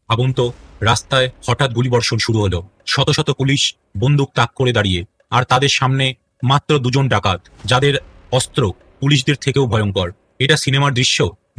ভাবুন তো, রাস্তায় হঠাৎ গুলিবর্ষণ শুরু হলো। শত শত পুলিশ বন্দুক তাক করে দাঁড়িয়ে, আর তাদের সামনে মাত্র দুজন ডাকাত, যাদের অস্ত্র পুলিশদের থেকেও ভয়ঙ্কর। এটা সিনেমার দৃশ্য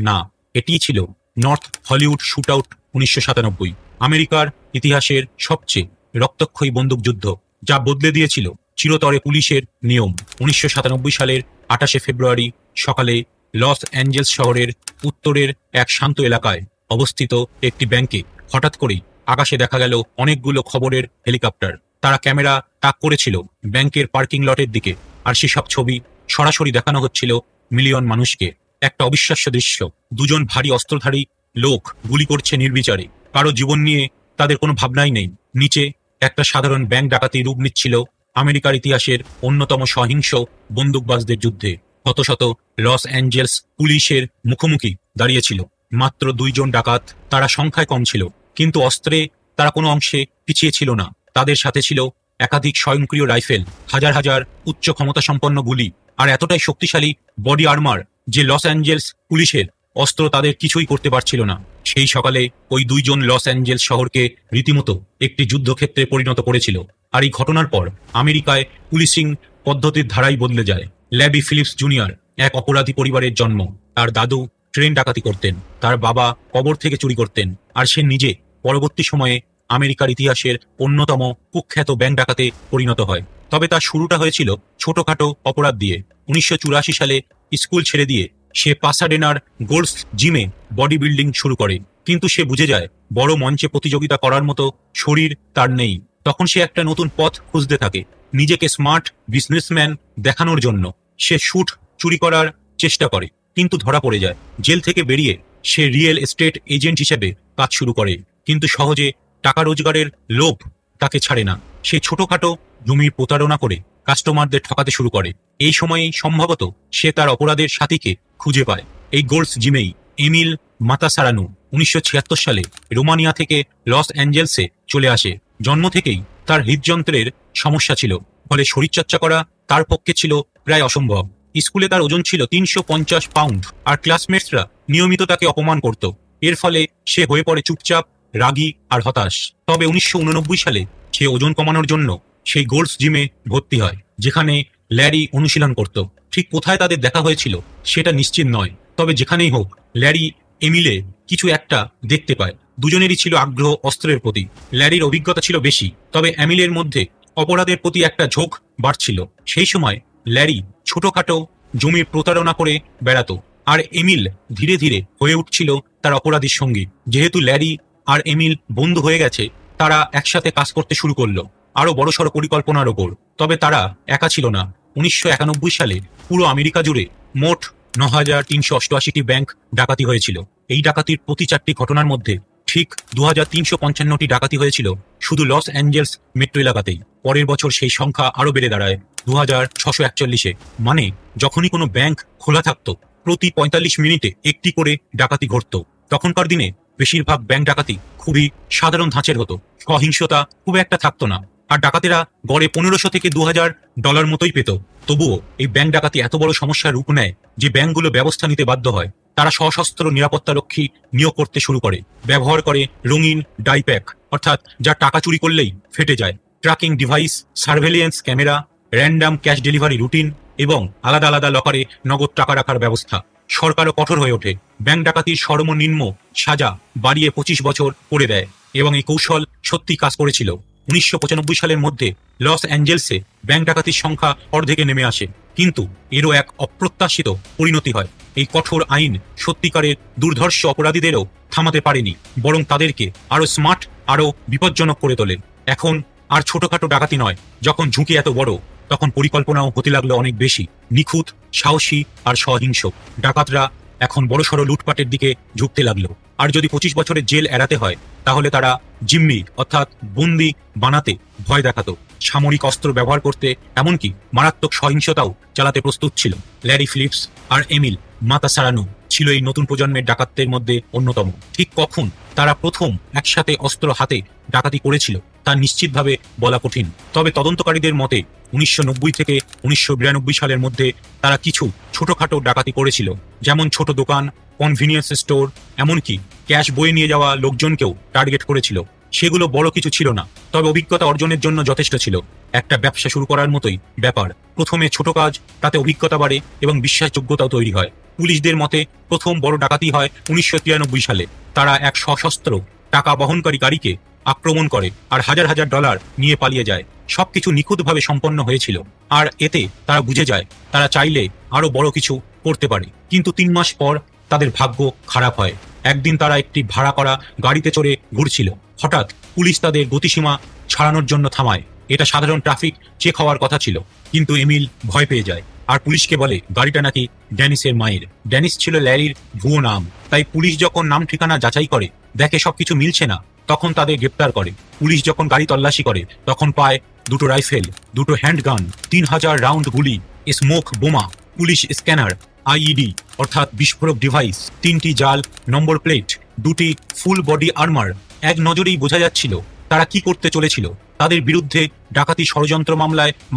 না, এটিই ছিল নর্থ হলিউড শুটআউট 1997, আমেরিকার ইতিহাসের সবচেয়ে রক্তক্ষয়ী বন্দুকযুদ্ধ, যা বদলে দিয়েছিল চিরতরে পুলিশের নিয়ম। 1997 সালের 28 ফেব্রুয়ারি সকালে লস অ্যাঞ্জেলস শহরের উত্তরের এক শান্ত এলাকায় অবস্থিত একটি ব্যাংকে হঠাৎ করেই আকাশে দেখা গেল অনেকগুলো খবরের হেলিকপ্টার। তারা ক্যামেরা তাক করেছিল ব্যাংকের পার্কিং লটের দিকে, আর সেসব ছবি সরাসরি দেখানো হচ্ছিল মিলিয়ন মানুষকে। একটা অবিশ্বাস্য দৃশ্য, দুজন ভারী অস্ত্রধারী লোক গুলি করছে নির্বিচারে, কারো জীবন নিয়ে তাদের কোনো ভাবনাই নেই। নিচে একটা সাধারণ ব্যাংক ডাকাতি রূপ নিচ্ছিল আমেরিকার ইতিহাসের অন্যতম সহিংস বন্দুকবাজদের যুদ্ধে। শত শত লস অ্যাঞ্জেলস পুলিশের মুখোমুখি দাঁড়িয়েছিল মাত্র দুইজন ডাকাত। তারা সংখ্যায় কম ছিল, কিন্তু অস্ত্রে তারা কোনো অংশে পিছিয়ে ছিল না। তাদের সাথে ছিল একাধিক স্বয়ংক্রিয় রাইফেল, হাজার হাজার উচ্চ ক্ষমতা সম্পন্ন গুলি, আর এতটাই শক্তিশালী বডি আর্মার যে লস অ্যাঞ্জেলস পুলিশের অস্ত্র তাদের কিছুই করতে পারছিল না। সেই সকালে ওই দুইজন লস অ্যাঞ্জেলস শহরকে রীতিমতো একটি যুদ্ধক্ষেত্রে পরিণত করেছিল। আর এই ঘটনার পর আমেরিকায় পুলিশিং পদ্ধতির ধারাই বদলে যায়। ল্যাবি ফিলিপস জুনিয়র এক অপরাধী পরিবারের জন্ম। তার দাদু ট্রেন ডাকাতি করতেন, তার বাবা কবর থেকে চুরি করতেন, আর সে নিজে পরবর্তী সময়ে আমেরিকার ইতিহাসের অন্যতম কুখ্যাত ব্যাংক ডাকাতে পরিণত হয়। তবে তার শুরুটা হয়েছিল ছোটখাটো অপরাধ দিয়ে। 1984 সালে স্কুল ছেড়ে দিয়ে সে পাসাডেনার গোল্ডস জিমে বডি বিল্ডিং শুরু করে, কিন্তু সে বুঝে যায় বড় মঞ্চে প্রতিযোগিতা করার মতো শরীর তার নেই। তখন সে একটা নতুন পথ খুঁজতে থাকে, নিজেকে স্মার্ট বিজনেসম্যান দেখানোর জন্য। সে স্যুট চুরি করার চেষ্টা করে, কিন্তু ধরা পড়ে যায়। জেল থেকে বেরিয়ে সে রিয়েল এস্টেট এজেন্ট হিসেবে কাজ শুরু করে, কিন্তু সহজে টাকা রোজগারের লোভ তাকে ছাড়ে না। সে ছোটখাটো জমির প্রতারণা করে কাস্টমারদের ঠকাতে শুরু করে। এই সময়েই সম্ভবত সে তার অপরাধের সাথীকে খুঁজে পায়। এই গোল্ডস জিমেই এমিল মাতাসারানু 1976 সালে রোমানিয়া থেকে লস অ্যাঞ্জেলসে চলে আসে। জন্ম থেকেই তার হৃদযন্ত্রের সমস্যা ছিল, ফলে শরীরচর্চা করা তার পক্ষে ছিল প্রায় অসম্ভব। স্কুলে তার ওজন ছিল 350 পাউন্ড, আর ক্লাসমেটসরা নিয়মিত তাকে অপমান করত। এর ফলে সে হয়ে পড়ে চুপচাপ, রাগী আর হতাশ। তবে 1989 সালে সে ওজন কমানোর জন্য সেই গোল্ডস জিমে ভর্তি হয়, যেখানে ল্যারি অনুশীলন করত। ঠিক কোথায় তাদের দেখা হয়েছিল সেটা নিশ্চিত নয়, তবে যেখানেই হোক ল্যারি এমিলে কিছু একটা দেখতে পায়। দুজনেরই ছিল আগ্রহ অস্ত্রের প্রতি। ল্যারির অভিজ্ঞতা ছিল বেশি, তবে এমিলের মধ্যে অপরাধের প্রতি একটা ঝোঁক বাড়ছিল। সেই সময় ল্যারি ছোটখাটো জমির প্রতারণা করে বেড়াতো, আর এমিল ধীরে ধীরে হয়ে উঠছিল তার অপরাধীর সঙ্গী। যেহেতু ল্যারি আর এমিল বন্ধু হয়ে গেছে, তারা একসাথে কাজ করতে শুরু করলো আরো বড়সড় পরিকল্পনার ওপর। তবে তারা একা ছিল না। 1991 সালে পুরো আমেরিকা জুড়ে মোট 9388টি ব্যাংক ডাকাতি হয়েছিল। এই ডাকাতির প্রতি 4টি ঘটনার মধ্যে ঠিক 2355টি ডাকাতি হয়েছিল শুধু লস অ্যাঞ্জেলস মেট্রো এলাকাতেই। পরের বছর সেই সংখ্যা আরো বেড়ে দাঁড়ায় 2641-এ। মানে যখনই কোনো ব্যাংক খোলা থাকতো, প্রতি 45 মিনিটে একটি করে ডাকাতি ঘটত। তখনকার দিনে বেশিরভাগ ব্যাংক ডাকাতি খুবই সাধারণ ধাঁচের হতো, সহিংসতা খুব একটা থাকতো না, আর ডাকাতেরা গড়ে $1500 থেকে $2000 মতোই পেত। তবুও এই ব্যাংক ডাকাতি এত বড় সমস্যার রূপ নেয় যে ব্যাংকগুলো ব্যবস্থা নিতে বাধ্য হয়। তারা সশস্ত্র নিরাপত্তারক্ষী নিয়োগ করতে শুরু করে, ব্যবহার করে রঙিন ডাইপ্যাক, অর্থাৎ যা টাকা চুরি করলেই ফেটে যায়, tracking device, surveillance camera, random cash delivery routine এবং আলাদা আলাদা লকারে নগদ টাকা রাখার ব্যবস্থা। সরকারও কঠোর হয়ে ওঠে, ব্যাংক ডাকাতির সর্বনিম্ন সাজা বাড়িয়ে 25 বছর করে দেয়, এবং এই কৌশল সত্যি কাজ করেছিল। 1995 সালের মধ্যে লস অ্যাঞ্জেলসে ব্যাংক ডাকাতির সংখ্যা অর্ধেকে নেমে আসে, কিন্তু এরও এক অপ্রত্যাশিত পরিণতি হয়। এই কঠোর আইন সত্যিকারের দুর্ধর্ষ অপরাধীদেরও থামাতে পারেনি, বরং তাদেরকে আরো স্মার্ট, আরো বিপজ্জনক করে তোলে। এখন আর ছোটখাটো ডাকাতি নয়, যখন ঝুঁকি এত বড়, তখন পরিকল্পনাও হতে লাগলো অনেক বেশি নিখুঁত, সাহসী আর সহিংস। ডাকাতরা এখন বড়সড় লুটপাটের দিকে ঝুঁকতে লাগলো। আর যদি 25 বছরের জেল এড়াতে হয়, তাহলে তারা জিম্মি অর্থাৎ বন্দি বানাতে ভয় দেখাতো, সামরিক অস্ত্র ব্যবহার করতে, এমনকি মারাত্মক সহিংসতাও চালাতে প্রস্তুত ছিল। ল্যারি ফিলিপস আর এমিল মাতাসারানু ছিল এই নতুন প্রজন্মের ডাকাতদের মধ্যে অন্যতম। ঠিক কখন তারা প্রথম একসাথে অস্ত্র হাতে ডাকাতি করেছিল তা নিশ্চিতভাবে বলা কঠিন, তবে তদন্তকারীদের মতে 1990 থেকে 1992 সালের মধ্যে তারা কিছু ছোটখাটো ডাকাতি করেছিল, যেমন ছোট দোকান, কনভিনিয়েন্স স্টোর, এমনকি ক্যাশ বয়ে নিয়ে যাওয়া লোকজনকেও টার্গেট করেছিল। সেগুলো বড় কিছু ছিল না, তবে অভিজ্ঞতা অর্জনের জন্য যথেষ্ট ছিল। একটা ব্যবসা শুরু করার মতোই ব্যাপার। প্রথমে ছোট কাজ, তাতে অভিজ্ঞতা বাড়ে এবং বিশ্বাসযোগ্যতাও তৈরি হয়। পুলিশদের মতে প্রথম বড় ডাকাতি হয় 1993 সালে। তারা এক সশস্ত্র টাকা বহনকারী গাড়িকে আক্রমণ করে আর হাজার হাজার ডলার নিয়ে পালিয়ে যায়। সবকিছু নিখুঁতভাবে সম্পন্ন হয়েছিল, আর এতে তারা বুঝে যায় তারা চাইলে আরো বড় কিছু করতে পারে। কিন্তু 3 মাস পর তাদের ভাগ্য খারাপ হয়। একদিন তারা একটি ভাড়া করা গাড়িতে চড়ে ঘুরছিল। হঠাৎ পুলিশ তাদের গতিসীমা ছাড়ানোর জন্য থামায়। এটা সাধারণ ট্রাফিক চেক হওয়ার কথা ছিল, কিন্তু এমিল ভয় পেয়ে যায় আর পুলিশকে বলে গাড়িটা নাকি ড্যানিসের মায়ের। ড্যানিস ছিল ল্যারির ভুয়ো নাম। তাই পুলিশ যখন নাম ঠিকানা যাচাই করে দেখে সবকিছু মিলছে না, তখন তাদের গ্রেপ্তার করে। পুলিশ যখন গাড়ি তল্লাশি করে তখন পায় 2টো রাইফেল, 2টো হ্যান্ডগান, 3000 রাউন্ড গুলি, স্মোক বোমা, পুলিশ স্ক্যানার, আইইডি অর্থাৎ বিস্ফোরক ডিভাইস, 3টি জাল নম্বর প্লেট, 2টি ফুল বডি আর্মার। এক নজরেই বোঝা যাচ্ছিল তারা কি করতে চলেছিল। তাদের বিরুদ্ধে ডাকাতি ষড়যন্ত্র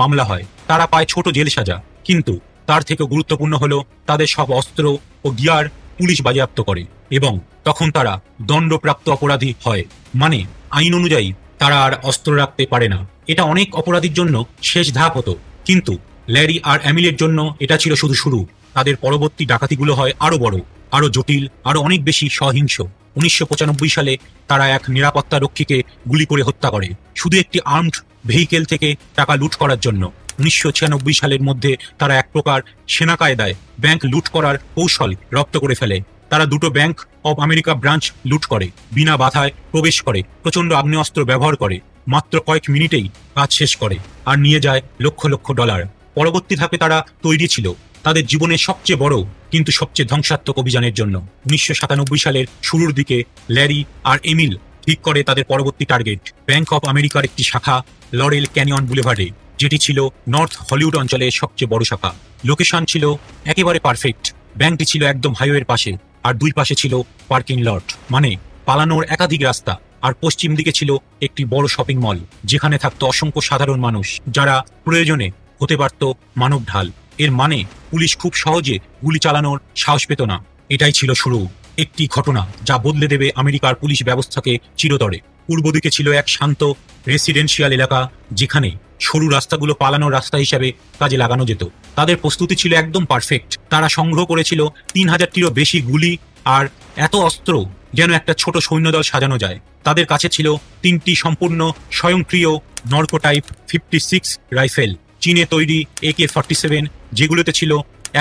মামলা হয়। তারা পায় ছোট জেল সাজা, কিন্তু তার থেকে গুরুত্বপূর্ণ হলো তাদের সব অস্ত্র ও গিয়ার পুলিশ বাজেয়াপ্ত করে এবং তখন তারা দণ্ডপ্রাপ্ত অপরাধী হয়। মানে আইন অনুযায়ী তারা আর অস্ত্র রাখতে পারে না। এটা অনেক অপরাধীর জন্য শেষ ধাপ হতো, কিন্তু ল্যারি আর এমিলের জন্য এটা ছিল শুধু শুরু। তাদের পরবর্তী ডাকাতিগুলো হয় আরো বড়, আরো জটিল, আরো অনেক বেশি সহিংস। 1995 সালে তারা এক নিরাপত্তা রক্ষীকে গুলি করে হত্যা করে, শুধু একটি আর্মড ভেহিকেল থেকে টাকা লুট করার জন্য। 1996 সালের মধ্যে তারা এক প্রকার সেনা কায়দায় ব্যাংক লুট করার কৌশল রপ্ত করে ফেলে। তারা 2টো ব্যাংক অব আমেরিকা ব্রাঞ্চ লুট করে, বিনা বাধায় প্রবেশ করে, প্রচন্ড আগ্নেয়াস্ত্র ব্যবহার করে, মাত্র কয়েক মিনিটেই কাজ শেষ করে আর নিয়ে যায় লক্ষ লক্ষ ডলার। পরবর্তী ধাপে তারা তৈরি ছিল তাদের জীবনের সবচেয়ে বড় কিন্তু সবচেয়ে ধ্বংসাত্মক অভিযানের জন্য। 1997 সালের শুরুর দিকে ল্যারি আর এমিল ঠিক করে তাদের পরবর্তী টার্গেট ব্যাংক অব আমেরিকার একটি শাখা লরেল ক্যানিয়ন বুলেভার্ডে, যেটি ছিল নর্থ হলিউড অঞ্চলের সবচেয়ে বড় শাখা। লোকেশন ছিল একেবারে পারফেক্ট। ব্যাংকটি ছিল একদম হাইওয়ের পাশে, আর দুই পাশে ছিল পার্কিং লট, মানে পালানোর একাধিক রাস্তা। আর পশ্চিম দিকে ছিল একটি বড় শপিং মল, যেখানে থাকতো অসংখ্য সাধারণ মানুষ যারা প্রয়োজনে হতে পারত মানব ঢাল। এর মানে পুলিশ খুব সহজে গুলি চালানোর সাহস পেত না। এটাই ছিল শুরু, একটি ঘটনা যা বদলে দেবে আমেরিকার পুলিশ ব্যবস্থাকে চিরতরে। পূর্ব দিকে ছিল এক শান্ত রেসিডেন্সিয়াল এলাকা, যেখানে সরু রাস্তাগুলো পালানোর রাস্তা হিসাবে কাজে লাগানো যেত। তাদের প্রস্তুতি ছিল একদম পারফেক্ট। তারা সংগ্রহ করেছিল 3000টিরও বেশি গুলি আর এত অস্ত্র যেন একটা ছোট সৈন্যদল সাজানো যায়। তাদের কাছে ছিল 3টি সম্পূর্ণ স্বয়ংক্রিয় নর্কো টাইপ 56 রাইফেল, চীনে তৈরি AK-47, যেগুলোতে ছিল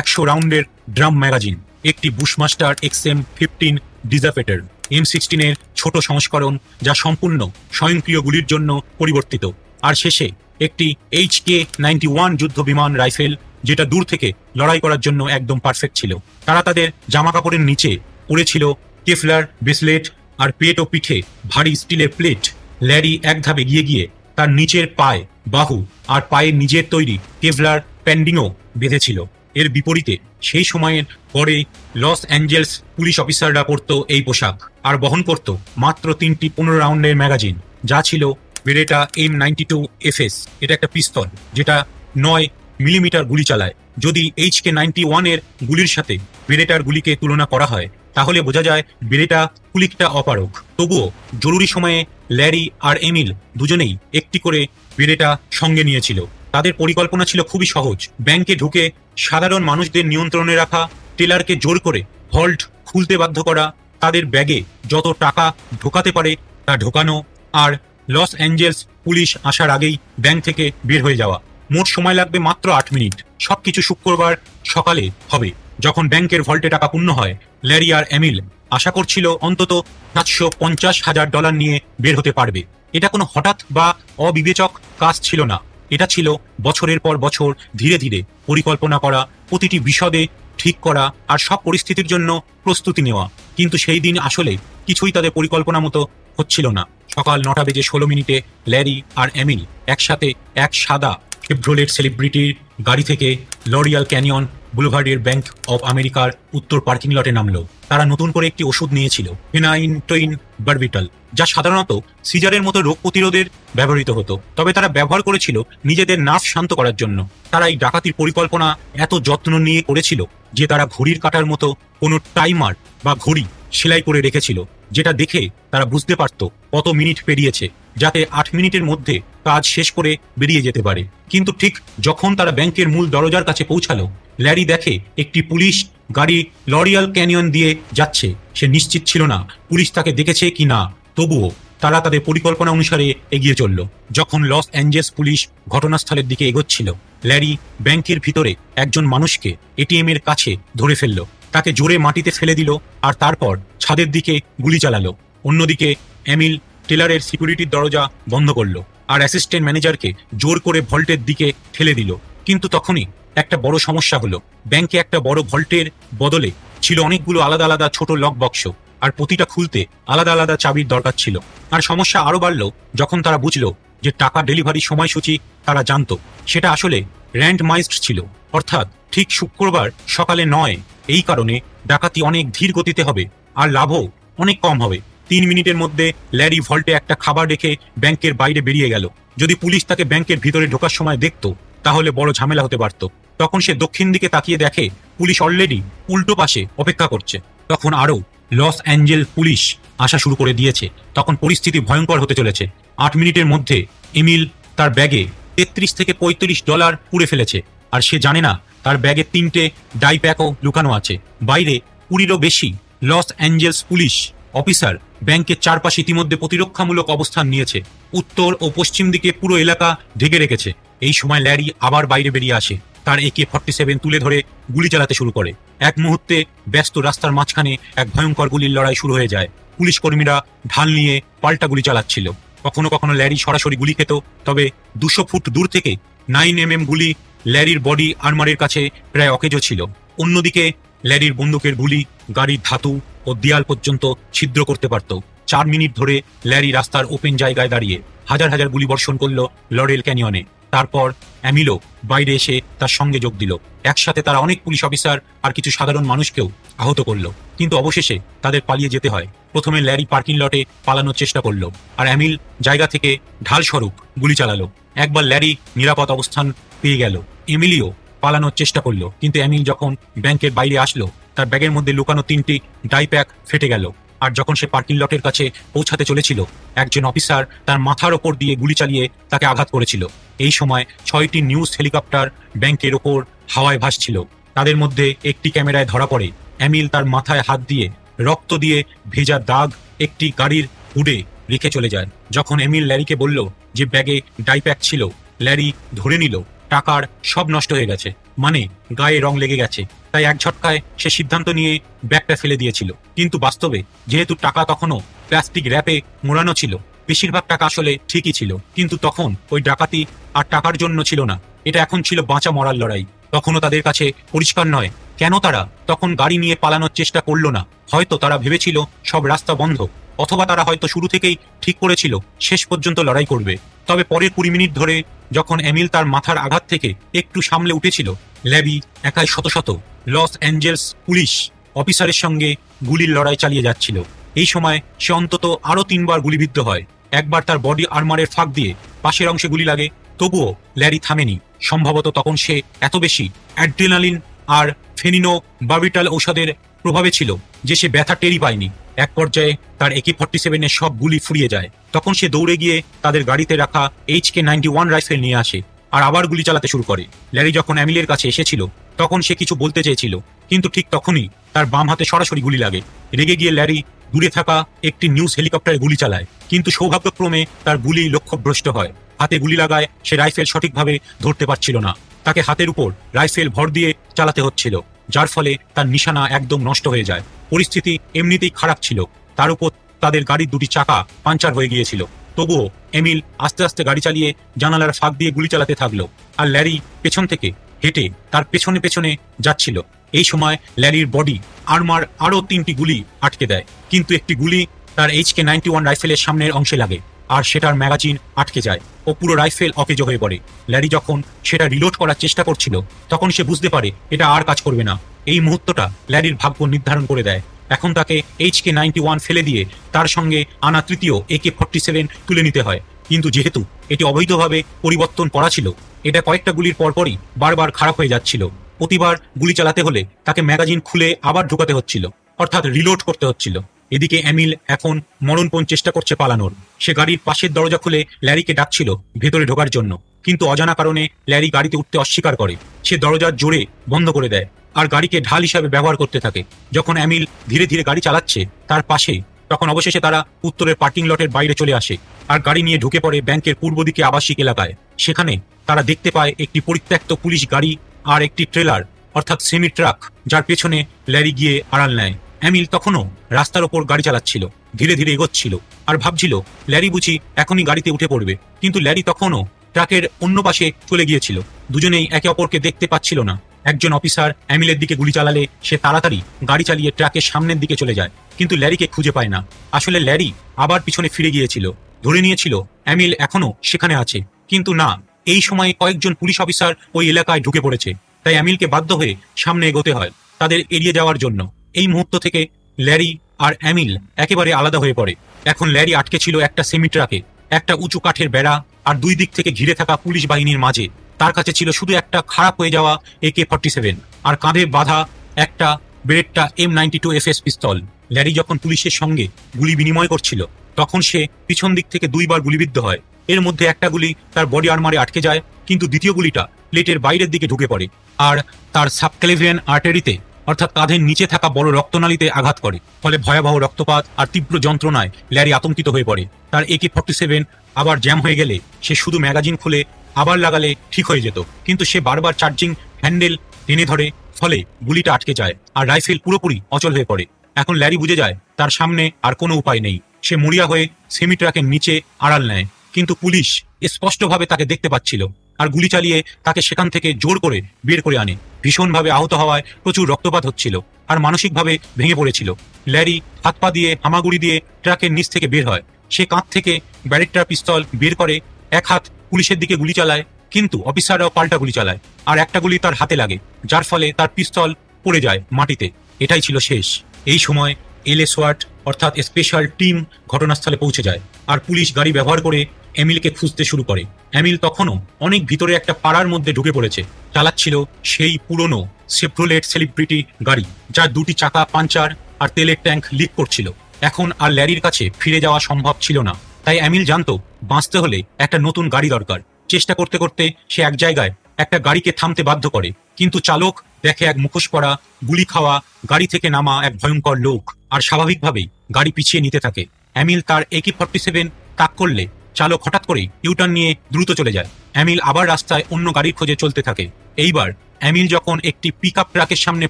100 রাউন্ডের ড্রাম ম্যাগাজিন, একটি বুশমাস্টার XM-15 ডিজাপেটার, M16 এর ছোট সংস্করণ যা সম্পূর্ণ স্বয়ংক্রিয় গুলির জন্য পরিবর্তিত, আর শেষে একটি HK-91 যুদ্ধ বিমান রাইফেল, যেটা দূর থেকে লড়াই করার জন্য একদম পারফেক্ট ছিল। তারা তাদের জামা কাপড়ের নিচে পরেছিল কেফলার ব্রেসলেট আর পেট ও পিঠে ভারী স্টিলের প্লেট। ল্যারি এক ধাপ এগিয়ে গিয়ে তার নিচের পায়ে, বাহু আর পায়ের নিজের তৈরি কেভলার প্যান্ডিংও বেঁধেছিল। এর বিপরীতে সেই সময়ের পরে লস অ্যাঞ্জেলস পুলিশ অফিসাররা পরত এই পোশাক আর বহন করত মাত্র 3টি 15 রাউন্ডের ম্যাগাজিন, যা ছিল বেরেটা M92 FS। এটা একটা পিস্তল যেটা 9 মিলিমিটার গুলি চালায়। যদি HK-91 এর গুলির সাথে বেরেটার গুলিকে তুলনা করা হয় তাহলে বোঝা যায় বেরেটা কুলিকটা অপারক। তবুও জরুরি সময়ে ল্যারি আর এমিল দুজনেই একটি করে বেরেটা সঙ্গে নিয়েছিল। তাদের পরিকল্পনা ছিল খুবই সহজ, ব্যাংকে ঢুকে সাধারণ মানুষদের নিয়ন্ত্রণে রাখা, টেলারকে জোর করে ভল্ট খুলতে বাধ্য করা, তাদের ব্যাগে যত টাকা ঢোকাতে পারে তা ঢোকানো, আর লস অ্যাঞ্জেলস পুলিশ আসার আগেই ব্যাংক থেকে বের হয়ে যাওয়া। মোট সময় লাগবে মাত্র 8 মিনিট। সবকিছু শুক্রবার সকালে হবে। যখন ব্যাংকের ভল্টে টাকা পূর্ণ হয়, ল্যারি আর এমিল আশা করছিল অন্তত $750,000 নিয়ে বের হতে পারবে। এটা কোনো হঠাৎ বা অবিবেচক কাজ ছিল না। এটা ছিল বছরের পর বছর ধীরে ধীরে পরিকল্পনা করা, প্রতিটি বিশদে ঠিক করা আর সব পরিস্থিতির জন্য প্রস্তুতি নেওয়া। কিন্তু সেই দিন আসলে কিছুই তাদের পরিকল্পনা মতো হচ্ছিল না। সকাল 9:16 ল্যারি আর এমিল একসাথে এক সাদা চেভরোলেট সেলিব্রিটির গাড়ি থেকে লরিয়াল ক্যানিয়ন বুলেভার্ডের ব্যাংক অব আমেরিকার উত্তর পার্কিং লটে নামলো। তারা নতুন করে একটি ওষুধ নিয়েছিল, ফেনাইনটোইন বারবিটাল, যা সাধারণত সিজারের মতো রোগ প্রতিরোধের ব্যবহৃত হতো, তবে তারা ব্যবহার করেছিল নিজেদের নার্ভ শান্ত করার জন্য। তারা এই ডাকাতির পরিকল্পনা এত যত্ন নিয়ে করেছিল যে তারা ঘড়ির কাঁটার মতো কোনো টাইমার বা ঘড়ি সেলাই করে রেখেছিল, যেটা দেখে তারা বুঝতে পারত কত মিনিট পেরিয়েছে, যাতে 8 মিনিটের মধ্যে কাজ শেষ করে বেরিয়ে যেতে পারে। কিন্তু ঠিক যখন তারা ব্যাংকের মূল দরজার কাছে পৌঁছালো, ল্যারি দেখে একটি পুলিশ গাড়ি লরিয়াল ক্যানিয়ন দিয়ে যাচ্ছে। সে নিশ্চিত ছিল না পুলিশ তাকে দেখেছে কি না, তবুও তারা তাদের পরিকল্পনা অনুসারে এগিয়ে চলল। যখন লস অ্যাঞ্জেলস পুলিশ ঘটনাস্থলের দিকে এগোচ্ছিল, ল্যারি ব্যাংকের ভিতরে একজন মানুষকে এটিএম এর কাছে ধরে ফেলল, তাকে জোরে মাটিতে ফেলে দিল আর তারপর ছাদের দিকে গুলি চালালো। অন্যদিকে এমিল টেলারের সিকিউরিটির দরজা বন্ধ করলো আর অ্যাসিস্ট্যান্ট ম্যানেজারকে জোর করে ভল্টের দিকে ঠেলে দিল। কিন্তু তখনই একটা বড় সমস্যা হলো। ব্যাংকে একটা বড় ভল্টের বদলে ছিল অনেকগুলো আলাদা আলাদা ছোট লক বক্স, আর প্রতিটা খুলতে আলাদা আলাদা চাবির দরকার ছিল। আর সমস্যা আরো বাড়লো যখন তারা বুঝলো যে টাকা ডেলিভারি সময়সূচি তারা জানতো সেটা আসলে র্যান্ডমাইজড ছিল, অর্থাৎ ঠিক শুক্রবার সকালে নয়। এই কারণে ডাকাতি অনেক ধীর গতিতে হবে আর লাভও অনেক কম হবে। 3 মিনিটের মধ্যে ল্যারি ভল্টে একটা খাবার রেখে ব্যাংকের বাইরে বেরিয়ে গেল। যদি পুলিশ তাকে ব্যাংকের ভিতরে ঢোকার সময় দেখতো তাহলে বড় ঝামেলা হতে পারত। তখন সে দক্ষিণ দিকে তাকিয়ে দেখে পুলিশ অলরেডি উল্টো পাশে অপেক্ষা করছে। তখন আরও লস অ্যাঞ্জেল পুলিশ আসা শুরু করে দিয়েছে। তখন পরিস্থিতি ভয়ঙ্কর হতে চলেছে। 8 মিনিটের মধ্যে এমিল তার ব্যাগে $33 থেকে $35 পুড়ে ফেলেছে, আর সে জানে না তার ব্যাগে 3টে ডাইপ্যাকও লুকানো আছে। বাইরে 20-এরও বেশি লস অ্যাঞ্জেলস পুলিশ অফিসার ব্যাংকের চারপাশে ইতিমধ্যে প্রতিরক্ষামূলক অবস্থান নিয়েছে। উত্তর ও পশ্চিম দিকে পুরো এলাকা ঢেকে রেখেছে। এই সময় ল্যারি আবার বাইরে বেরিয়ে আসে। তার AK-47 তুলে ধরে গুলি চালাতে শুরু করে। এক মুহূর্তে ব্যস্ত রাস্তার মাঝখানে এক ভয়ঙ্কর গুলির লড়াই শুরু হয়ে যায়। পুলিশ কর্মীরা ঢাল নিয়ে পাল্টা গুলি চালাচ্ছিল। কখনো কখনো ল্যারি সরাসরি গুলি খেত, তবে 200 ফুট দূর থেকে 9mm গুলি ল্যারির বডি আর্মারের কাছে প্রায় অকেজো ছিল। অন্যদিকে ল্যারির বন্দুকের গুলি গাড়ির ধাতু ও দেয়াল পর্যন্ত ছিদ্র করতে পারত। 4 মিনিট ধরে ল্যারি রাস্তার ওপেন জায়গায় দাঁড়িয়ে হাজার হাজার গুলি বর্ষণ করল লরেল ক্যানিয়নে। তারপর অ্যামিলো বাইরে এসে তার সঙ্গে যোগ দিল। একসাথে তারা অনেক পুলিশ অফিসার আর কিছু সাধারণ মানুষকেও আহত করলো। কিন্তু অবশেষে তাদের পালিয়ে যেতে হয়। প্রথমে ল্যারি পার্কিং লটে পালানোর চেষ্টা করলো, আর অ্যামিল জায়গা থেকে ঢাল স্বরূপ গুলি চালালো। একবার ল্যারি নিরাপদ অবস্থান পেয়ে গেল। এমিলিও পালানোর চেষ্টা করলো, কিন্তু অ্যামিল যখন ব্যাংকের বাইরে আসলো তার ব্যাগের মধ্যে লুকানো 3টি ডাইপ্যাক ফেটে গেল। আর যখন সে পার্কিং লটের কাছে পৌঁছাতে চলেছিল, একজন অফিসার তার মাথার ওপর দিয়ে গুলি চালিয়ে তাকে আঘাত করেছিল। এই সময় 6টি নিউজ হেলিকপ্টার ব্যাংকের ওপর হাওয়ায় ভাসছিল। তাদের মধ্যে একটি ক্যামেরায় ধরা পড়ে এমিল তার মাথায় হাত দিয়ে রক্ত দিয়ে ভেজা দাগ একটি গাড়ির হুডে রেখে চলে যায়। যখন এমিল ল্যারিকে বলল যে ব্যাগে ডাইপ্যাক ছিল, ল্যারি ধরে নিল টাকার সব নষ্ট হয়ে গেছে, মানে গায়ে রং লেগে গেছে। তাই এক ঝটকায় সে সিদ্ধান্ত নিয়ে ব্যাগটা ফেলে দিয়েছিল। কিন্তু বাস্তবে যেহেতু টাকা তখনও প্লাস্টিক র্যাপে মোড়ানো ছিল, বেশিরভাগ টাকা আসলে ঠিকই ছিল। কিন্তু তখন ওই ডাকাতি আর টাকার জন্য ছিল না, এটা এখন ছিল বাঁচা মরার লড়াই। তখনও তাদের কাছে পরিষ্কার নয় কেন তারা তখন গাড়ি নিয়ে পালানোর চেষ্টা করলো না। হয়তো তারা ভেবেছিল সব রাস্তা বন্ধ, অথবা তারা হয়তো শুরু থেকেই ঠিক করেছিল শেষ পর্যন্ত লড়াই করবে। তবে পরের 20 মিনিট ধরে যখন এমিল তার মাথার আঘাত থেকে একটু সামলে উঠেছিল, ল্যাবি একাই শত শত লস অ্যাঞ্জেলস পুলিশ অফিসারের সঙ্গে গুলির লড়াই চালিয়ে যাচ্ছিল। এই সময় সে অন্তত আরও 3বার গুলিবিদ্ধ হয়। একবার তার বডি আর্মারের ফাঁক দিয়ে পাশের অংশে গুলি লাগে, তবুও ল্যারি থামেনি। সম্ভবত তখন সে এত বেশি অ্যাড্রেনালিন আর ফেনিনো বার্বিটাল ঔষধের প্রভাবে ছিল যে সে ব্যথা টেরই পায়নি। এক পর্যায়ে তার AK-47 এর সব গুলি ফুরিয়ে যায়। তখন সে দৌড়ে গিয়ে তাদের গাড়িতে রাখা HK-91 রাইফেল নিয়ে আসে আর আবার গুলি চালাতে শুরু করে। ল্যারি যখন অ্যামিলের কাছে এসেছিল তখন সে কিছু বলতে চেয়েছিল, কিন্তু ঠিক তখনই তার বাম হাতে সরাসরি গুলি লাগে। রেগে গিয়ে ল্যারি দূরে থাকা একটি নিউজ হেলিকপ্টারে গুলি চালায়, কিন্তু সৌভাগ্যক্রমে তার গুলি লক্ষ্যভ্রষ্ট হয়। হাতে গুলি লাগায় সে রাইফেল সঠিকভাবে ধরতে পারছিল না। তাকে হাতের উপর রাইফেল ভর দিয়ে চালাতে হচ্ছিল, যার ফলে তার নিশানা একদম নষ্ট হয়ে যায়। পরিস্থিতি এমনিতেই খারাপ ছিল, তার উপর তাদের গাড়ির 2টি চাকা পাঞ্চার হয়ে গিয়েছিল। তবুও এমিল আস্তে আস্তে গাড়ি চালিয়ে জানালার ফাঁক দিয়ে গুলি চালাতে থাকলো, আর ল্যারি পেছন থেকে হেঁটে তার পেছনে পেছনে যাচ্ছিল। এই সময় ল্যারির বডি আর্মার আরও 3টি গুলি আটকে দেয়, কিন্তু একটি গুলি তার HK-91 রাইফেলের সামনের অংশে লাগে আর সেটার ম্যাগাজিন আটকে যায় ও পুরো রাইফেল অকেজো হয়ে পড়ে। ল্যারি যখন সেটা রিলোড করার চেষ্টা করছিল তখন সে বুঝতে পারে এটা আর কাজ করবে না। এই মুহূর্তটা ল্যারির ভাগ্য নির্ধারণ করে দেয়। এখন তাকে HK-91 ফেলে দিয়ে তার সঙ্গে আনা 3য় AK-47 তুলে নিতে হয়। কিন্তু যেহেতু এটি অবৈধভাবে পরিবর্তন করা ছিল, এটা কয়েকটা গুলির পরপরই বারবার খারাপ হয়ে যাচ্ছিল। প্রতিবার গুলি চালাতে হলে তাকে ম্যাগাজিন খুলে আবার ঢুকাতে হচ্ছিল। অর্থাৎ রিলোড করতে হচ্ছিল। এদিকে এমিল এখন মরণপণ চেষ্টা করছে পালানোর। সে গাড়ির পাশের দরজা খুলে ল্যারিকে ডাকছিল ভেতরে ঢোকার জন্য, কিন্তু অজানা কারণে ল্যারি গাড়িতে উঠতে অস্বীকার করে। সে দরজার জোরে বন্ধ করে দেয় আর গাড়িকে ঢাল হিসাবে ব্যবহার করতে থাকে। যখন এমিল ধীরে ধীরে গাড়ি চালাচ্ছে তার পাশে, তখন অবশেষে তারা উত্তরের পার্কিং লটের বাইরে চলে আসে আর গাড়ি নিয়ে ঢুকে পড়ে ব্যাংকের পূর্ব দিকে আবাসিক এলাকায়। সেখানে তারা দেখতে পায় একটি পরিত্যক্ত পুলিশ গাড়ি আর একটি ট্রেলার অর্থাৎ সেমি ট্রাক, যার পেছনে ল্যারি গিয়ে আড়াল নেয়। এমিল তখনও রাস্তার ওপর গাড়ি চালাচ্ছিল, ধীরে ধীরে এগোচ্ছিল আর ভাবছিল ল্যারি বুঝি এখনই গাড়িতে উঠে পড়বে, কিন্তু ল্যারি তখনও ট্রাকের অন্য পাশে চলে গিয়েছিল। দুজনেই একে অপরকে দেখতে পাচ্ছিল না। একজন অফিসার এমিলের দিকে গুলি চালালে সে তাড়াতাড়ি গাড়ি চালিয়ে ট্রাকের সামনের দিকে চলে যায়, কিন্তু ল্যারিকে খুঁজে পায় না। আসলে ল্যারি আবার পিছনে ফিরে গিয়েছিল, ধরে নিয়েছিল এমিল এখনো সেখানে আছে, কিন্তু না, এই সময় কয়েকজন পুলিশ অফিসার ওই এলাকায় ঢুকে পড়েছে। তাই এমিলকে বাধ্য হয়ে সামনে এগোতে হয় তাদের এড়িয়ে যাওয়ার জন্য। এই মুহূর্ত থেকে ল্যারি আর এমিল একেবারে আলাদা হয়ে পড়ে। এখন ল্যারি আটকে ছিল একটা সেমি ট্রাকে, একটা উঁচু কাঠের বেড়া আর দুই দিক থেকে ঘিরে থাকা পুলিশ বাহিনীর মাঝে। তার কাছে ছিল শুধু একটা খারাপ হয়ে যাওয়া AK-47 আর কাঁধে বাঁধা একটা বেরেট্টা M92FS পিস্তল। ল্যারি যখন পুলিশের সঙ্গে গুলি বিনিময় করছিল তখন সে পিছন দিক থেকে দুইবার গুলিবিদ্ধ হয়। এর মধ্যে একটা গুলি তার বডি আর্মারে আটকে যায়, কিন্তু দ্বিতীয় গুলিটা প্লেটের বাইরের দিকে ঢুকে পড়ে আর তার সাবক্লেভিয়ান আর্টারিতে অর্থাৎ কাঁধের নিচে থাকা বড় রক্তনালীতে আঘাত করে। ফলে ভয়াবহ রক্তপাত আর তীব্র যন্ত্রণায় ল্যারি আতঙ্কিত হয়ে পড়ে। তার AK-47 আবার জ্যাম হয়ে গেলে সে শুধু ম্যাগাজিন খুলে আবার লাগালে ঠিক হয়ে যেত, কিন্তু সে বারবার চার্জিং হ্যান্ডেল টেনে ধরে, ফলে গুলিটা আটকে যায় আর রাইফেল পুরোপুরি অচল হয়ে পড়ে। এখন ল্যারি বুঝে যায় তার সামনে আর কোনো উপায় নেই। সে মরিয়া হয়ে সেমি ট্রাকের নিচে আড়াল নেয়, কিন্তু পুলিশ স্পষ্টভাবে তাকে দেখতে পাচ্ছিল আর গুলি চালিয়ে তাকে সেখান থেকে জোর করে বের করে আনে। ভীষণভাবে আহত হওয়ায় প্রচুর রক্তপাত হচ্ছিল আর মানসিকভাবে ভেঙে পড়েছিল। ল্যারি হাত পা দিয়ে হামাগুড়ি দিয়ে ট্রাকের নিচ থেকে বের হয়। সে কাঁধ থেকে ব্যারেট্টার পিস্তল বের করে এক হাত পুলিশের দিকে গুলি চালায়, কিন্তু অফিসাররাও পাল্টা গুলি চালায় আর একটা গুলি তার হাতে লাগে, যার ফলে তার পিস্তল পড়ে যায় মাটিতে। এটাই ছিল শেষ। এই সময় LA SWAT অর্থাৎ স্পেশাল টিম ঘটনাস্থলে পৌঁছে যায় আর পুলিশ গাড়ি ব্যবহার করে এমিলকে খুঁজতে শুরু করে। এমিল তখনও অনেক ভিতরে একটা পাড়ার মধ্যে ঢুকে পড়েছে। চালাচ্ছিল সেই পুরনো সেভ্রোলেট সেলিব্রিটি গাড়ি, যার দুটি চাকা পাঞ্চার আর তেলের ট্যাঙ্ক লিক করছিল। এখন আর ল্যারির কাছে ফিরে যাওয়া সম্ভব ছিল না। তাই এমিল জানতো বাঁচতে হলে একটা নতুন গাড়ি দরকার। চেষ্টা করতে করতে সে এক জায়গায় একটা গাড়িকে থামতে বাধ্য করে, কিন্তু চালক দেখে এক মুখোশ পরা, গুলি খাওয়া গাড়ি থেকে নামা এক ভয়ঙ্কর লোক আর স্বাভাবিকভাবেই গাড়ি পিছিয়ে নিতে থাকে। এমিল তার AK-47 তাক করলে চালক হঠাৎ করে ইউটার্ন নিয়ে দ্রুত চলে যায়। এমিল আবার রাস্তায় অন্য গাড়ির খোঁজে চলতে থাকে। এইবার এমিল যখন একটি পিকআপ ট্রাকের সামনে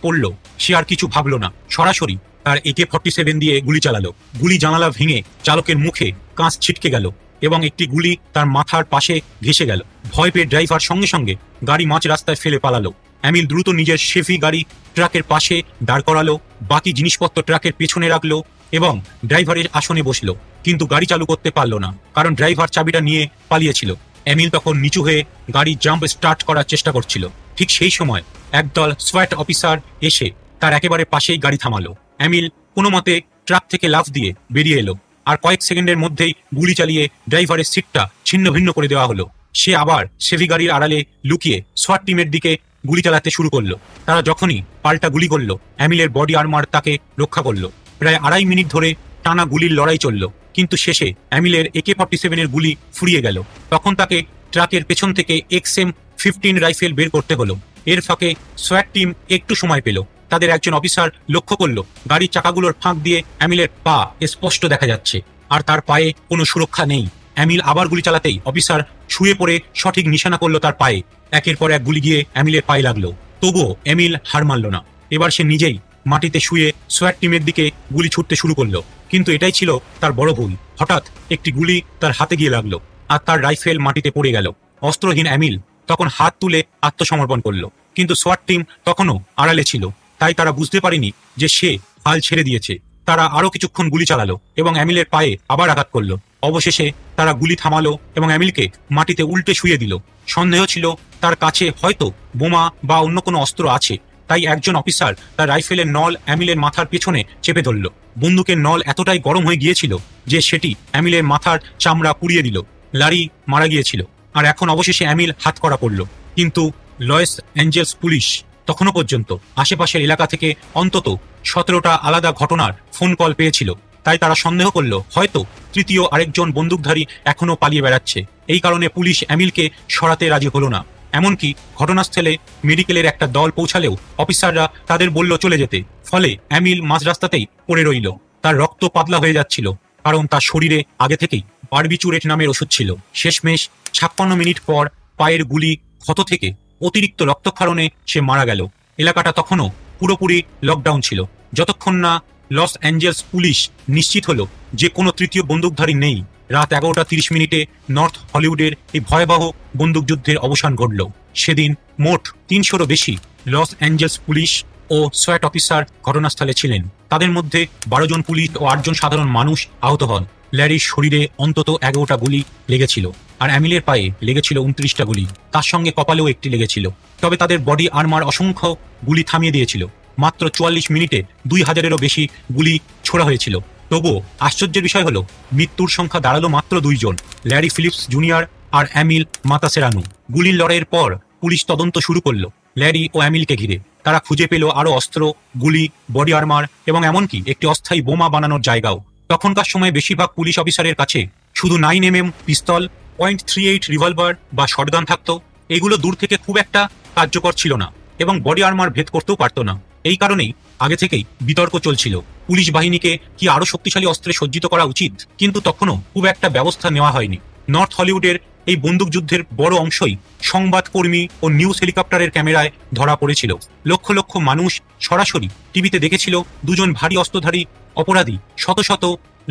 পড়ল, সে আর কিছু ভাবল না, সরাসরি তার AK-47 দিয়ে গুলি চালালো। গুলি জানালা ভেঙে চালকের মুখে কাঁচ ছিটকে গেল এবং একটি গুলি তার মাথার পাশে ঘেঁষে গেল। ভয় পেয়ে ড্রাইভার সঙ্গে সঙ্গে গাড়ি মাঝ রাস্তায় ফেলে পালালো। এমিল দ্রুত নিজের শেফি গাড়ি ট্রাকের পাশে দাঁড় করালো, বাকি জিনিসপত্র ট্রাকের পেছনে রাখলো এবং ড্রাইভারের আসনে বসলো, কিন্তু গাড়ি চালু করতে পারল না, কারণ ড্রাইভার চাবিটা নিয়ে পালিয়েছিল। এমিল তখন নিচু হয়ে গাড়ি জাম্প স্টার্ট করার চেষ্টা করছিল। ঠিক সেই সময় একদল SWAT অফিসার এসে তার একেবারে পাশেই গাড়ি থামালো। এমিল কোনো মতে ট্রাক থেকে লাফ দিয়ে বেরিয়ে এলো আর কয়েক সেকেন্ডের মধ্যেই গুলি চালিয়ে ড্রাইভারের সিটটা ছিন্ন ভিন্ন করে দেওয়া হলো। সে আবার সেভি গাড়ির আড়ালে লুকিয়ে SWAT টিমের দিকে গুলি চালাতে শুরু করলো। তারা যখনই পাল্টা গুলি করলো, এমিলের বডি আর্মার তাকে রক্ষা করলো। প্রায় 2.5 মিনিট ধরে টানা গুলির লড়াই চলল, কিন্তু শেষে এমিলের AK-47 এর গুলি ফুরিয়ে গেল। তখন তাকে ট্রাকের পেছন থেকে XM-15 রাইফেল বের করতে হলো। এর ফাঁকে SWAT টিম একটু সময় পেল। তাদের একজন অফিসার লক্ষ্য করলো গাড়ির চাকাগুলোর ফাঁক দিয়ে এমিলের পা স্পষ্ট দেখা যাচ্ছে আর তার পায়ে কোনো সুরক্ষা নেই। এমিল আবার গুলি চালাতেই অফিসার শুয়ে পড়ে সঠিক নিশানা করলো তার পায়ে। একের পর এক গুলি গিয়ে এমিলের পায়ে লাগলো, তবুও এমিল হার মানল না। এবার সে নিজেই মাটিতে শুয়ে SWAT টিমের দিকে গুলি ছুটতে শুরু করলো, কিন্তু এটাই ছিল তার বড় ভুল। হঠাৎ একটি গুলি তার হাতে গিয়ে লাগলো আর তার রাইফেল মাটিতে পড়ে গেল। অস্ত্রহীন এমিল তখন হাত তুলে আত্মসমর্পণ করলো, কিন্তু SWAT টিম তখনও আড়ালে ছিল, তাই তারা বুঝতে পারেনি যে সে হাল ছেড়ে দিয়েছে। তারা আরো কিছুক্ষণ গুলি চালালো এবং এমিলের পায়ে আবার আঘাত করলো। অবশেষে তারা গুলি থামালো এবং এমিলকে মাটিতে উল্টে শুয়ে দিল। সন্দেহ ছিল তার কাছে হয়তো বোমা বা অন্য কোনো অস্ত্র আছে, তাই একজন অফিসার তার রাইফেলের নল এমিলের মাথার পেছনে চেপে ধরল। বন্দুকের নল এতটাই গরম হয়ে গিয়েছিল যে সেটি এমিলের মাথার চামড়া পুড়িয়ে দিল। ল্যারি মারা গিয়েছিল আর এখন অবশেষে এমিল হাতকড়া পড়ল। কিন্তু লয়েস অ্যাঞ্জেলস পুলিশ তখনও পর্যন্ত আশেপাশের এলাকা থেকে অন্তত 17টা আলাদা ঘটনার ফোন কল পেয়েছিল। তাই তারা সন্দেহ করল হয়তো তৃতীয় আরেকজন বন্দুকধারী এখনো পালিয়ে বেড়াচ্ছে। এই কারণে পুলিশ অ্যামিলকে সরাতে রাজি হলো না। এমনকি ঘটনাস্থলে মেডিকেলের একটা দল পৌঁছালেও অফিসাররা তাদের বলল চলে যেতে। ফলে অ্যামিল মাঝ রাস্তাতেই পড়ে রইল। তার রক্ত পাতলা হয়ে যাচ্ছিল, কারণ তার শরীরে আগে থেকেই বারবিচুরেট নামের ওষুধ ছিল। শেষমেশ 56 মিনিট পর পায়ের গুলি ক্ষত থেকে অতিরিক্ত রক্তক্ষরণে সে মারা গেল। এলাকাটা তখনও পুরোপুরি লকডাউন ছিল, যতক্ষণ না লস অ্যাঞ্জেলস পুলিশ নিশ্চিত হলো যে কোনো তৃতীয় বন্দুকধারী নেই। রাত 11:30 নর্থ হলিউডের এই ভয়াবহ বন্দুকযুদ্ধের অবসান ঘটল। সেদিন মোট 300-রও বেশি লস অ্যাঞ্জেলস পুলিশ ও সোয়াট অফিসার ঘটনাস্থলে ছিলেন। তাদের মধ্যে 12 জন পুলিশ ও 8 জন সাধারণ মানুষ আহত হন। ল্যারির শরীরে অন্তত 11টা গুলি লেগেছিল, আর অ্যামিলের পায়ে লেগেছিল 29টা গুলি। তার সঙ্গে কপালেও একটি লেগেছিল। তবে তাদের বডি আর্মার অসংখ্য গুলি থামিয়ে দিয়েছিল। মাত্র 44 মিনিটে 2000-এরও বেশি গুলি ছোড়া হয়েছিল। তবুও আশ্চর্যের বিষয় হলো মৃত্যুর সংখ্যা দাঁড়ালো মাত্র 2 জন, ল্যারি ফিলিপস জুনিয়র আর অ্যামিল মাতাসেরানু। গুলির লড়াইয়ের পর পুলিশ তদন্ত শুরু করলো ল্যারি ও অ্যামিলকে ঘিরে। তারা খুঁজে পেল আরও অস্ত্র, গুলি, বডি আর্মার এবং এমনকি একটি অস্থায়ী বোমা বানানোর জায়গাও। তখনকার সময়ে বেশিরভাগ পুলিশ অফিসারের কাছে শুধু 9mm পিস্তল, .38 রিভলভার বা শটগান থাকতো। এগুলো দূর থেকে খুব একটা কার্যকর ছিল না এবং বডি আর্মার ভেদ করতেও পারতো না। এই কারণেই আগে থেকেই বিতর্ক চলছিল পুলিশ বাহিনীকে কি আরো শক্তিশালী অস্ত্রে সজ্জিত করা উচিত, কিন্তু তখনও খুব একটা ব্যবস্থা নেওয়া হয়নি। নর্থ হলিউডের এই বন্দুকযুদ্ধের বড় অংশই সংবাদকর্মী ও নিউজ হেলিকপ্টারের ক্যামেরায় ধরা পড়েছিল। লক্ষ লক্ষ মানুষ সরাসরি টিভিতে দেখেছিল দুজন ভারী অস্ত্রধারী অপরাধী শত শত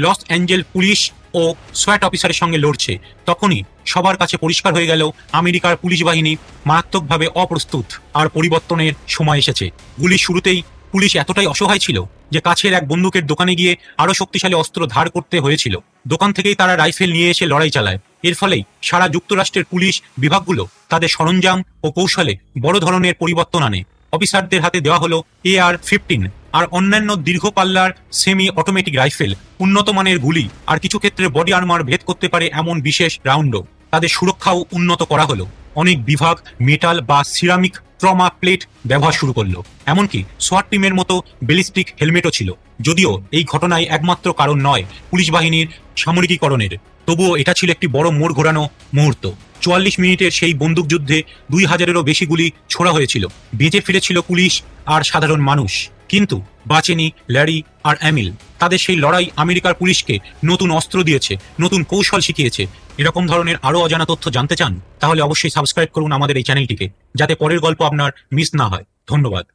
লস অ্যাঞ্জেল পুলিশ ও সোয়াট অফিসারের সঙ্গে লড়ছে। তখনই সবার কাছে পরিষ্কার হয়ে গেল আমেরিকার পুলিশ বাহিনী মারাত্মকভাবে অপ্রস্তুত, আর পরিবর্তনের সময় এসেছে। গুলির শুরুতেই পুলিশ এতটাই অসহায় ছিল যে কাছের এক বন্দুকের দোকানে গিয়ে আরো শক্তিশালী অস্ত্র ধার করতে হয়েছিল। দোকান থেকেই তারা রাইফেল নিয়ে এসে লড়াই চালায়। এর ফলেই সারা যুক্তরাষ্ট্রের পুলিশ বিভাগগুলো তাদের সরঞ্জাম ও কৌশলে বড় ধরনের পরিবর্তন আনে। অফিসারদের হাতে দেওয়া হলো AR-15 আর অন্যান্য দীর্ঘ পাল্লার সেমি অটোমেটিক রাইফেল, উন্নত মানের গুলি আর কিছু ক্ষেত্রে বডি আর্মার ভেদ করতে পারে এমন বিশেষ রাউন্ডও। তাদের সুরক্ষাও উন্নত করা হলো। অনেক বিভাগ মেটাল বা সিরামিক ট্রমা প্লেট ব্যবহার শুরু করলো। এমনকি সোয়াট টিমের মতো ব্যালিস্টিক হেলমেটও ছিল। যদিও এই ঘটনায় একমাত্র কারণ নয় পুলিশ বাহিনীর সামরিকীকরণের, তবুও এটা ছিল একটি বড় মোড় ঘোরানো মুহূর্ত। 44 মিনিটের সেই বন্দুকযুদ্ধে 2000-এরও বেশি গুলি ছোড়া হয়েছিল। বেঁচে ফিরেছিল পুলিশ আর সাধারণ মানুষ, কিন্তু বাঁচেনি ল্যারি আর অ্যামিল। তাদের সেই লড়াই আমেরিকার পুলিশকে নতুন অস্ত্র দিয়েছে, নতুন কৌশল শিখিয়েছে। এরকম ধরনের আরও অজানা তথ্য জানতে চান তাহলে অবশ্যই সাবস্ক্রাইব করুন আমাদের এই চ্যানেলটিকে, যাতে পরের গল্প আপনার মিস না হয়। ধন্যবাদ।